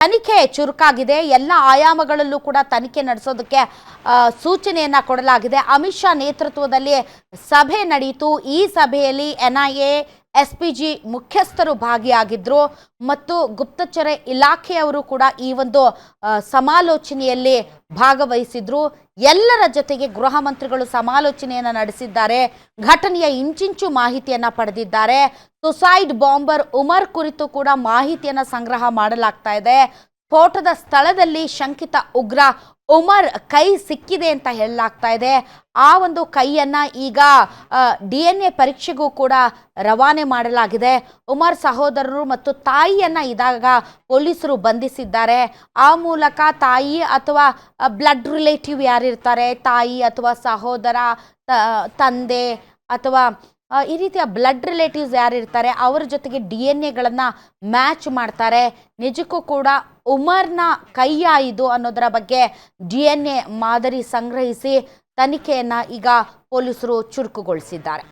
ತನಿಖೆ ಚುರುಕಾಗಿದೆ. ಎಲ್ಲ ಆಯಾಮಗಳಲ್ಲೂ ಕೂಡ ತನಿಖೆ ನಡೆಸೋದಕ್ಕೆ ಸೂಚನೆಯನ್ನ ಕೊಡಲಾಗಿದೆ. ಅಮಿತ್ ಶಾ ನೇತೃತ್ವದಲ್ಲಿ ಸಭೆ ನಡೆಯಿತು. ಈ ಸಭೆಯಲ್ಲಿ ಎನ್ಐಎ ಎಸ್ಪಿಜಿ ಮುಖ್ಯಸ್ಥರು ಭಾಗಿಯಾಗಿದ್ರು ಮತ್ತು ಗುಪ್ತಚರ ಇಲಾಖೆಯವರು ಕೂಡ ಈ ಒಂದು ಸಮಾಲೋಚನೆಯಲ್ಲಿ ಭಾಗವಹಿಸಿದ್ರು. ಎಲ್ಲರ ಜೊತೆಗೆ ಗೃಹ ಮಂತ್ರಿಗಳು ಸಮಾಲೋಚನೆಯನ್ನ ನಡೆಸಿದ್ದಾರೆ. ಘಟನೆಯ ಇಂಚಿಂಚು ಮಾಹಿತಿಯನ್ನ ಪಡೆದಿದ್ದಾರೆ. ಸುಸೈಡ್ ಬಾಂಬರ್ ಉಮರ್ ಕುರಿತು ಕೂಡ ಮಾಹಿತಿಯನ್ನ ಸಂಗ್ರಹ ಮಾಡಲಾಗ್ತಾ ಇದೆ. ಸ್ಫೋಟದ ಸ್ಥಳದಲ್ಲಿ ಶಂಕಿತ ಉಗ್ರ ಉಮರ್ ಕೈ ಸಿಕ್ಕಿದೆ ಅಂತ ಹೇಳಲಾಗ್ತಾ ಇದೆ. ಆ ಒಂದು ಕೈಯನ್ನ ಈಗ DNA ಪರೀಕ್ಷೆಗೂ ಕೂಡ ರವಾನೆ ಮಾಡಲಾಗಿದೆ. ಉಮರ್ ಸಹೋದರರು ಮತ್ತು ತಾಯಿಯನ್ನ ಇದಾಗ ಪೊಲೀಸರು ಬಂಧಿಸಿದ್ದಾರೆ. ಆ ಮೂಲಕ ತಾಯಿ ಅಥವಾ ಬ್ಲಡ್ ರಿಲೇಟಿವ್ ಯಾರಿರ್ತಾರೆ, ತಾಯಿ ಅಥವಾ ಸಹೋದರ, ತಂದೆ ಅಥವಾ ಈ ರೀತಿಯ ಬ್ಲಡ್ ರಿಲೇಟಿವ್ಸ್ ಯಾರಿರ್ತಾರೆ ಅವರ ಜೊತೆಗೆ DNA ಮ್ಯಾಚ್ ಮಾಡ್ತಾರೆ. ನಿಜಕ್ಕೂ ಕೂಡ ಉಮರ್ನ ಕೈಯ ಇದು ಅನ್ನೋದರ ಬಗ್ಗೆ DNA ಮಾದರಿ ಸಂಗ್ರಹಿಸಿ ತನಿಖೆಯನ್ನ ಈಗ ಪೊಲೀಸರು ಚುರುಕುಗೊಳಿಸಿದ್ದಾರೆ.